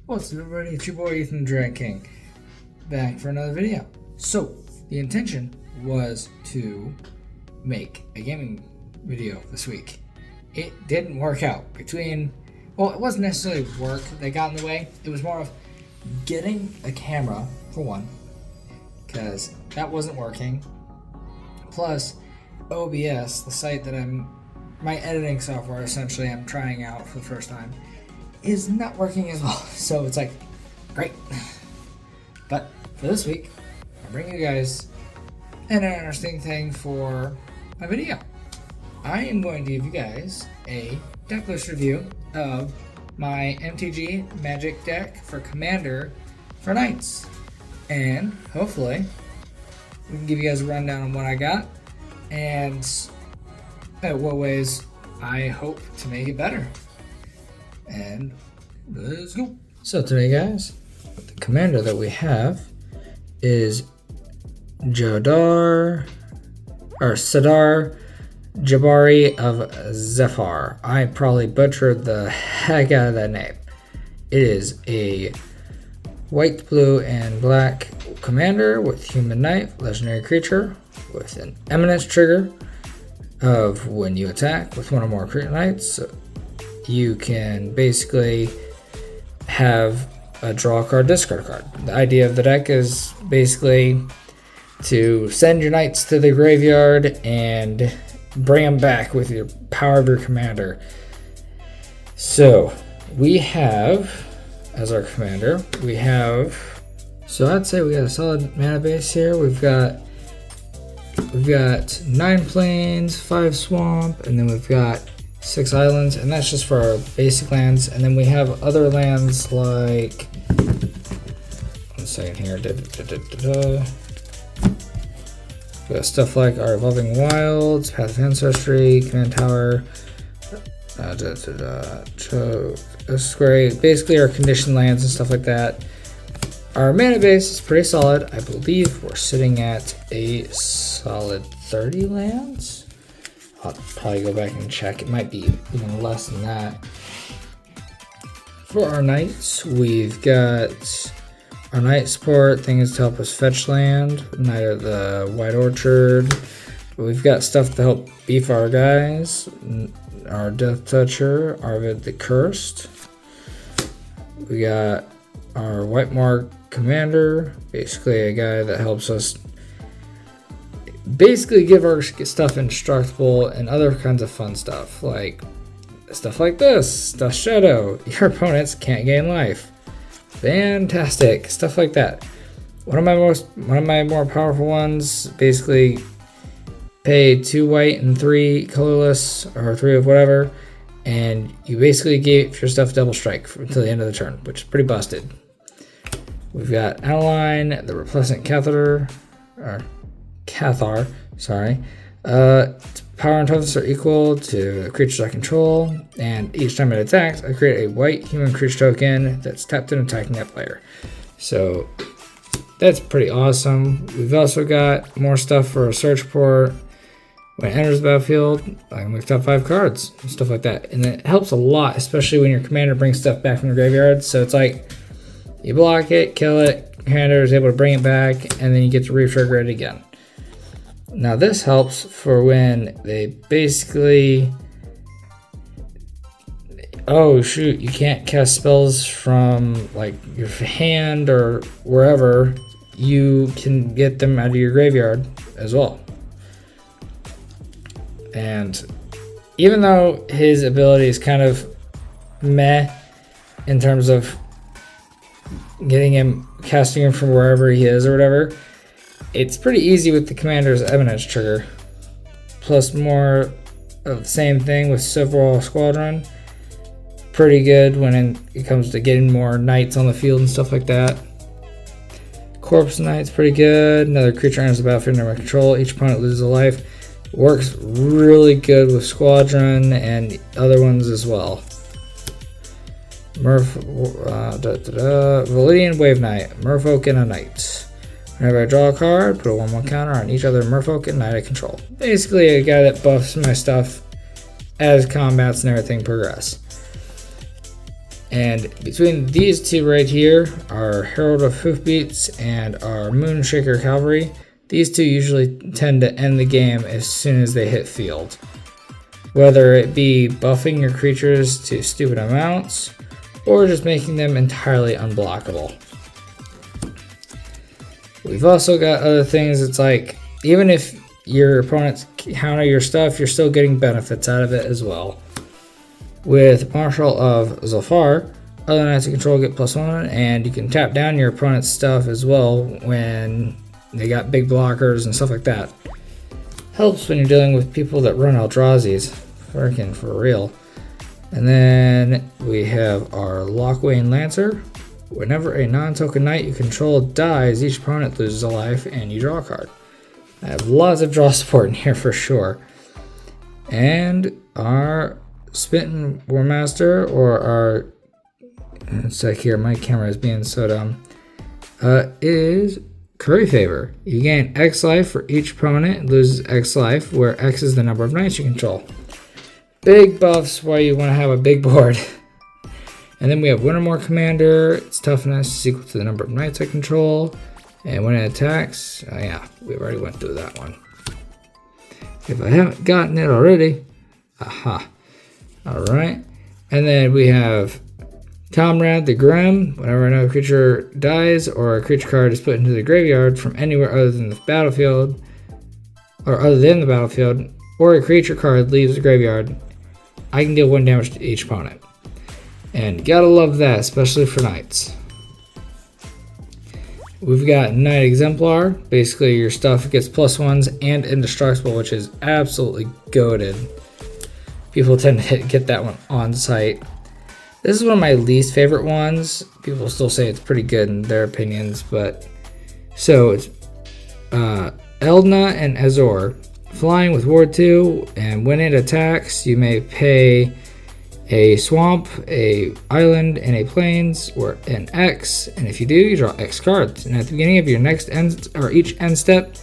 What's up, everybody? It's your boy Ethan King, back for another video. So, the intention was to make a gaming video this week. It didn't work out. It wasn't necessarily work that got in the way. It was more of getting a camera, for one, because that wasn't working. Plus, OBS, the site that my editing software essentially I'm trying out for the first time, is not working as well. So it's like, great. But for this week, I bring you guys an interesting thing for my video. I am going to give you guys a deck list review of my MTG Magic deck for Commander for Knights. And hopefully, we can give you guys a rundown on what I got and what ways I hope to make it better. And let's go. So today, guys, the commander that we have is Sadar Jabari of Zephyr. I probably butchered the heck out of that name. It is a white, blue, and black commander with human knight, legendary creature, with an eminence trigger of when you attack with one or more creature knights. You can basically have a draw card, discard card. The idea of the deck is basically to send your knights to the graveyard and bring them back with your power of your commander. So we have, as our commander, so I'd say we got a solid mana base here. We've got 9 plains, 5 swamp, and then we've got 6 islands, and that's just for our basic lands. And then we have other lands like, one second here, we got stuff like our Evolving Wilds, Path of Ancestry, Command Tower, that's great. Basically our conditioned lands and stuff like that. Our mana base is pretty solid. I believe we're sitting at a solid 30 lands. I'll probably go back and check. It might be even less than that. For our knights, we've got our knight support thing is to help us fetch land, Knight of the White Orchard. We've got stuff to help beef our guys, our Death Toucher, Arvid the Cursed. We got our White Mark Commander, basically a guy that helps us basically give our stuff indestructible and other kinds of fun stuff like this, Dust Shadow. Your opponents can't gain life. Fantastic stuff like that. One of my more powerful ones, basically pay 2 white and 3 colorless, or 3 of whatever, and you basically give your stuff double strike until the end of the turn, which is pretty busted. We've got Adeline, the Replucent Cathar, sorry. Power and toughness are equal to the creatures I control, and each time it attacks, I create a white human creature token that's tapped and attacking that player. So that's pretty awesome. We've also got more stuff for a search port. When it enters the battlefield, I can move top 5 cards and stuff like that. And it helps a lot, especially when your commander brings stuff back from the graveyard. So it's like you block it, kill it, commander is able to bring it back, and then you get to re-trigger it again. Now this helps for when they basically, oh shoot, you can't cast spells from like your hand or wherever, you can get them out of your graveyard as well. And even though his ability is kind of meh in terms of casting him from wherever he is or whatever, it's pretty easy with the commander's eminence trigger. Plus more of the same thing with Silverwall Squadron. Pretty good when it comes to getting more knights on the field and stuff like that. Corpse Knight's pretty good. Another creature enters the battlefield under my control. Each opponent loses a life. Works really good with Squadron and other ones as well. Validian Wave Knight, Merfolk and a Knight. Whenever I draw a card, put a 1/1 counter on each other Merfolk and Knight I control. Basically a guy that buffs my stuff as combats and everything progress. And between these two right here, our Herald of Hoofbeats and our Moonshaker Cavalry, these two usually tend to end the game as soon as they hit field. Whether it be buffing your creatures to stupid amounts, or just making them entirely unblockable. We've also got other things. It's like, even if your opponents counter your stuff, you're still getting benefits out of it as well. With Marshal of Zulfar, other knights you control get +1, and you can tap down your opponent's stuff as well when they got big blockers and stuff like that. Helps when you're dealing with people that run Eldrazi's, freaking for real. And then we have our LiQWYD Lancer. Whenever a non-token knight you control dies, each opponent loses a life and you draw a card. I have lots of draw support in here for sure. And our Spittin' Warmaster, or our, it's like here, my camera is being so dumb, is Curry Favor. You gain X life for each opponent and loses X life, where X is the number of knights you control. Big buffs why you want to have a big board. And then we have Wintermore Commander. Its toughness is equal to the number of knights I control. And when it attacks, yeah, we already went through that one. If I haven't gotten it already, aha. Alright, and then we have Comrade the Grim. Whenever another creature dies or a creature card is put into the graveyard from anywhere other than the battlefield, or a creature card leaves the graveyard, I can deal 1 damage to each opponent. And gotta love that, especially for knights. We've got Knight Exemplar. Basically, your stuff gets +1s and indestructible, which is absolutely goated. People tend to get that one on site. This is one of my least favorite ones. People still say it's pretty good in their opinions, but so it's Eldna and Azor. Flying with Ward 2, and when it attacks, you may pay a swamp, a island, and a plains, or an X, and if you do, you draw X cards. And at the beginning of your next end, or each end step,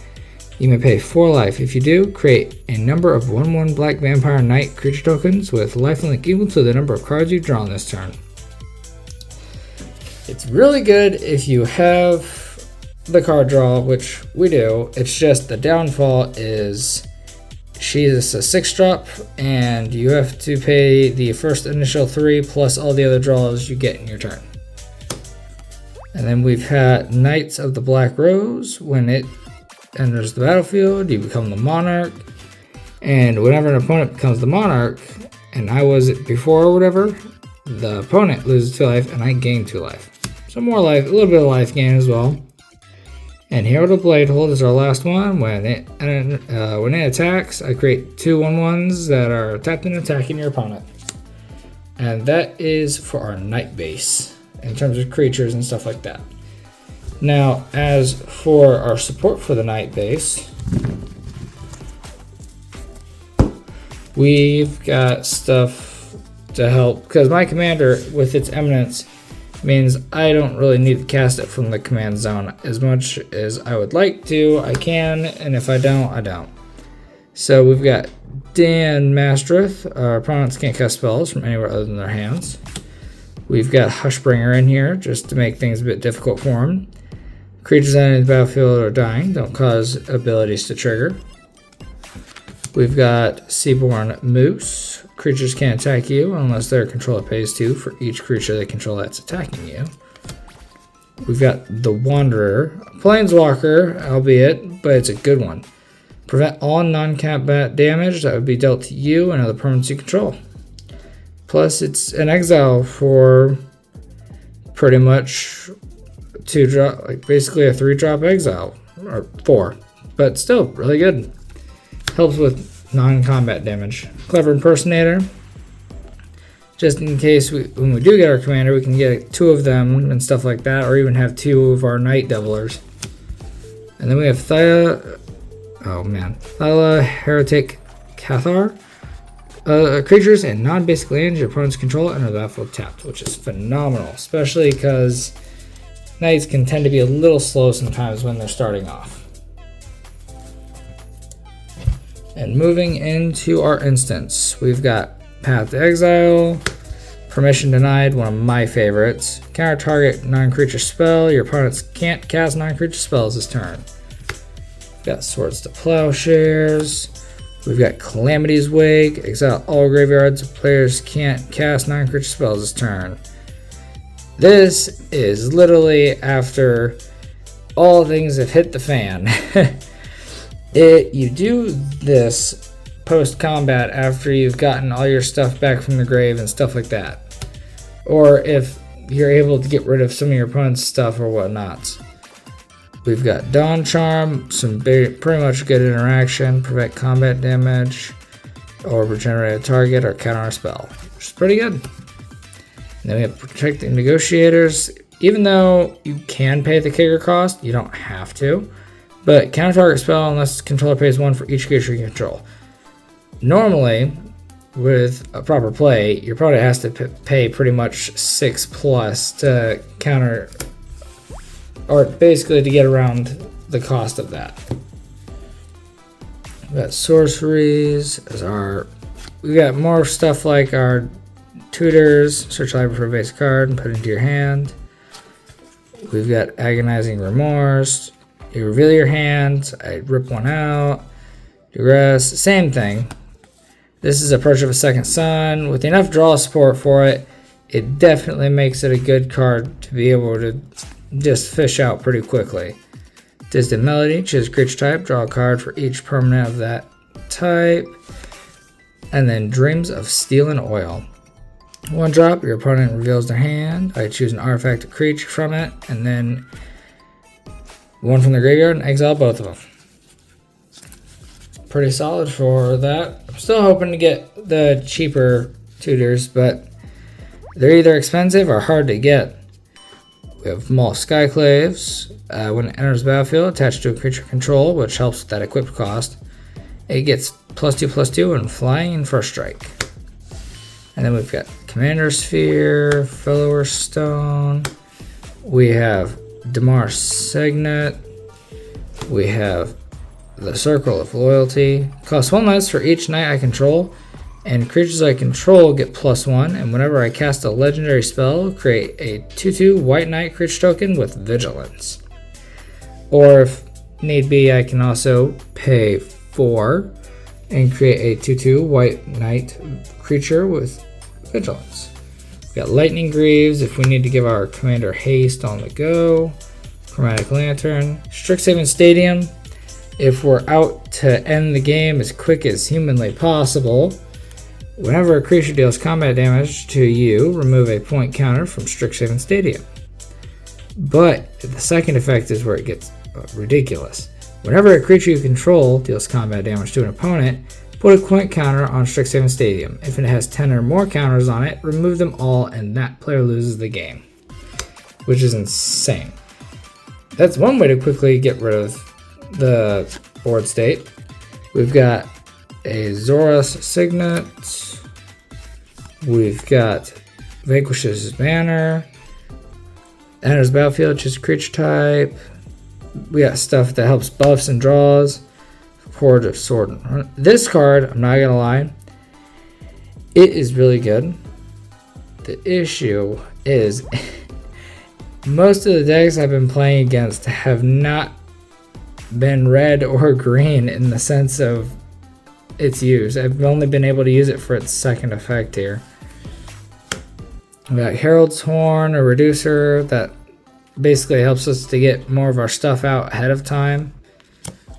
you may pay 4 life. If you do, create a number of 1/1 Black Vampire Knight creature tokens with lifelink equal to the number of cards you've drawn this turn. It's really good if you have the card draw, which we do. It's just the downfall is she's a 6-drop, and you have to pay the first initial 3 plus all the other draws you get in your turn. And then we've had Knights of the Black Rose. When it enters the battlefield, you become the Monarch, and whenever an opponent becomes the Monarch, and I was it before or whatever, the opponent loses 2 life and I gain 2 life. So more life, a little bit of life gain as well. And Herald of Bladehold is our last one. When it attacks, I create 2 1/1s that are tapped and attacking your opponent. And that is for our Knight base, in terms of creatures and stuff like that. Now, as for our support for the Knight base, we've got stuff to help, because my commander, with its eminence, means I don't really need to cast it from the command zone. As much as I would like to, I can, and if I don't, I don't. So we've got Dan Mastreth. Our opponents can't cast spells from anywhere other than their hands. We've got Hushbringer in here, just to make things a bit difficult for him. Creatures entering the battlefield or dying don't cause abilities to trigger. We've got Seaborn Moose. Creatures can't attack you unless their controller pays 2 for each creature they control that's attacking you. We've got the Wanderer, a Planeswalker, albeit, but it's a good one. Prevent all non-combat damage that would be dealt to you and other permanents you control. Plus, it's an exile for pretty much 2-drop, like basically a 3-drop exile, or 4, but still really good. Helps with non-combat damage. Clever Impersonator. Just in case when we do get our commander, we can get 2 of them and stuff like that, or even have 2 of our Night Devilers. And then we have Thyla Heretic Cathar. Creatures and non-basic lands your opponents control enter the battlefield tapped, which is phenomenal, especially because Knights can tend to be a little slow sometimes when they're starting off. And moving into our instance, we've got Path to Exile, Permission denied, one of my favorites. Counter target non-creature spell. Your opponents can't cast non-creature spells this turn. We've got Swords to Plowshares. We've got Calamity's Wake. Exile all graveyards. Players can't cast non-creature spells this turn. This is literally after all things have hit the fan. You do this post-combat after you've gotten all your stuff back from the grave and stuff like that. Or if you're able to get rid of some of your opponent's stuff or whatnot. We've got Dawn Charm, some pretty much good interaction, prevent combat damage, or regenerate a target or counter a spell, which is pretty good. And then we have Protecting Negotiators. Even though you can pay the kicker cost, you don't have to. But counter target spell unless controller pays 1 for each creature you control. Normally, with a proper play, your opponent has to pay pretty much 6+ to counter, or basically to get around the cost of that. We got sorceries as we got more stuff like our tutors. Search library for a base card and put it into your hand. We've got Agonizing Remorse. You reveal your hand. I rip one out. Duress. Same thing. This is Approach of a Second Sun. With enough draw support for it, it definitely makes it a good card to be able to just fish out pretty quickly. Distant Melody. Choose creature type. Draw a card for each permanent of that type. And then Dreams of Steel and Oil. 1 drop, your opponent reveals their hand. I choose an artifact or creature from it, and then 1 from the graveyard and exile both of them. Pretty solid for that. I'm still hoping to get the cheaper tutors, but they're either expensive or hard to get. We have Maul Skyclaves. When it enters the battlefield, attached to a creature control, which helps with that equipped cost. It gets +2/+2 and flying and first strike. And then we've got Commander Sphere, Follower Stone. We have Damar Signet. We have the Circle of Loyalty. Costs 1 less for each knight I control, and creatures I control get +1. And whenever I cast a legendary spell, create a 2/2 white knight creature token with Vigilance. Or if need be, I can also pay 4 and create a 2/2 white knight creature with Vigilance. We got Lightning Greaves if we need to give our commander haste on the go. Chromatic Lantern. Strixhaven Stadium if we're out to end the game as quick as humanly possible. Whenever a creature deals combat damage to you, remove a point counter from Strixhaven Stadium. But the second effect is where it gets ridiculous. Whenever a creature you control deals combat damage to an opponent, put a point counter on Strixhaven Stadium. If it has 10 or more counters on it, remove them all and that player loses the game. Which is insane. That's one way to quickly get rid of the board state. We've got a Zoras Signet. We've got Vanquish's Banner. Enters the battlefield, choose creature type. We got stuff that helps buffs and draws. Horde of Sword. This card, I'm not gonna lie, it is really good. The issue is most of the decks I've been playing against have not been red or green in the sense of its use. I've only been able to use it for its second effect here. We got Herald's Horn, a reducer that basically helps us to get more of our stuff out ahead of time.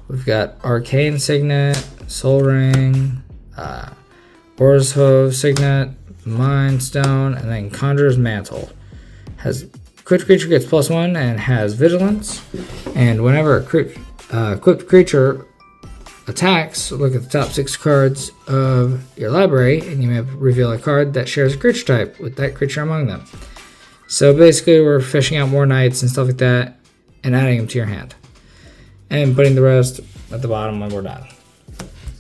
We've got Arcane Signet, Soul Ring, Orzhov Signet, Mind Stone, and then Conjurer's Mantle. Has equipped creature gets +1 and has Vigilance. And whenever a equipped creature attacks, look at the top 6 cards of your library, and you may reveal a card that shares a creature type with that creature among them. So basically, we're fishing out more knights and stuff like that, and adding them to your hand, and putting the rest at the bottom when we're done.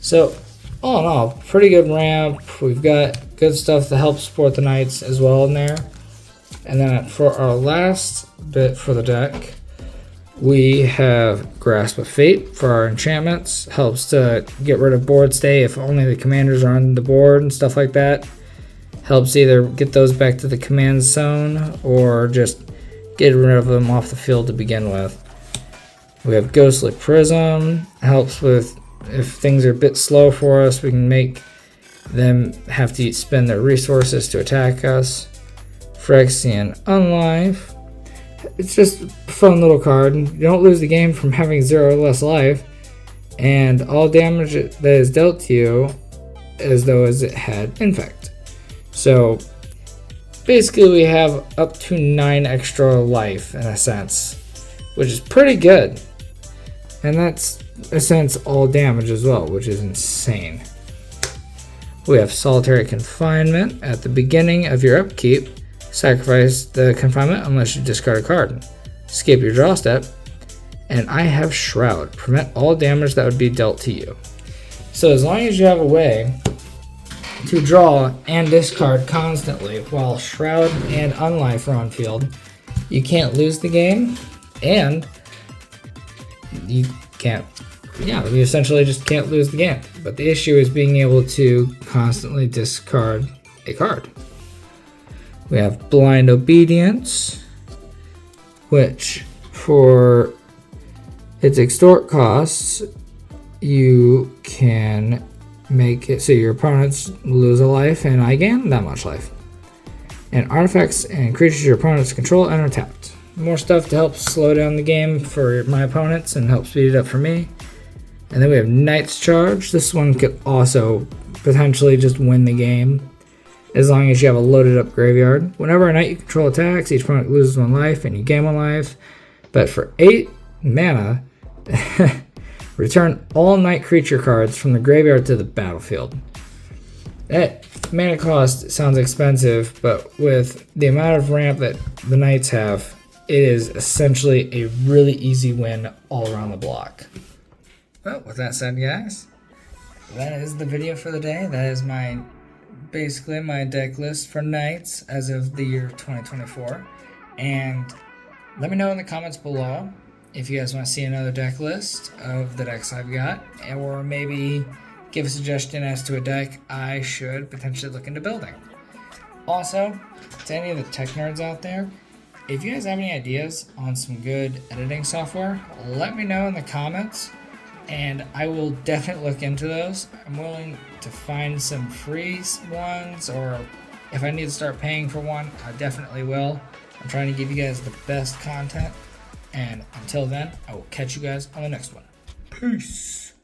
So, all in all, pretty good ramp. We've got good stuff to help support the knights as well in there. And then for our last bit for the deck, we have Grasp of Fate for our enchantments. Helps to get rid of board stay if only the commanders are on the board and stuff like that. Helps either get those back to the command zone or just get rid of them off the field to begin with. We have Ghostly Prism. Helps with if things are a bit slow for us, we can make them have to spend their resources to attack us. Phyrexian Unlife. It's just a fun little card. You don't lose the game from having 0 or less life, and all damage that is dealt to you as though as it had Infect. So basically we have up to 9 extra life in a sense, which is pretty good. And that's in a sense all damage as well, which is insane. We have Solitary Confinement. At the beginning of your upkeep, sacrifice the confinement unless you discard a card. Skip your draw step. And I have Shroud. Prevent all damage that would be dealt to you. So as long as you have a way to draw and discard constantly while Shroud and Unlife are on field, you can't lose the game, and you essentially just can't lose the game. But the issue is being able to constantly discard a card. We have Blind Obedience, which for its extort costs, you can make it so your opponents lose a life and I gain that much life. And artifacts and creatures your opponents control enter tapped. More stuff to help slow down the game for my opponents and help speed it up for me. And then we have Knight's Charge. This one could also potentially just win the game as long as you have a loaded up graveyard. Whenever a knight you control attacks, each opponent loses 1 life and you gain 1 life. But for 8 mana, return all knight creature cards from the graveyard to the battlefield. That mana cost sounds expensive, but with the amount of ramp that the knights have, it is essentially a really easy win all around the block. Well, with that said, guys, that is the video for the day. That is basically my deck list for knights as of the year 2024. And let me know in the comments below if you guys want to see another deck list of the decks I've got, or maybe give a suggestion as to a deck I should potentially look into building. Also, to any of the tech nerds out there, if you guys have any ideas on some good editing software, let me know in the comments, and I will definitely look into those. I'm willing to find some free ones, or if I need to start paying for one, I definitely will. I'm trying to give you guys the best content. And until then, I will catch you guys on the next one. Peace.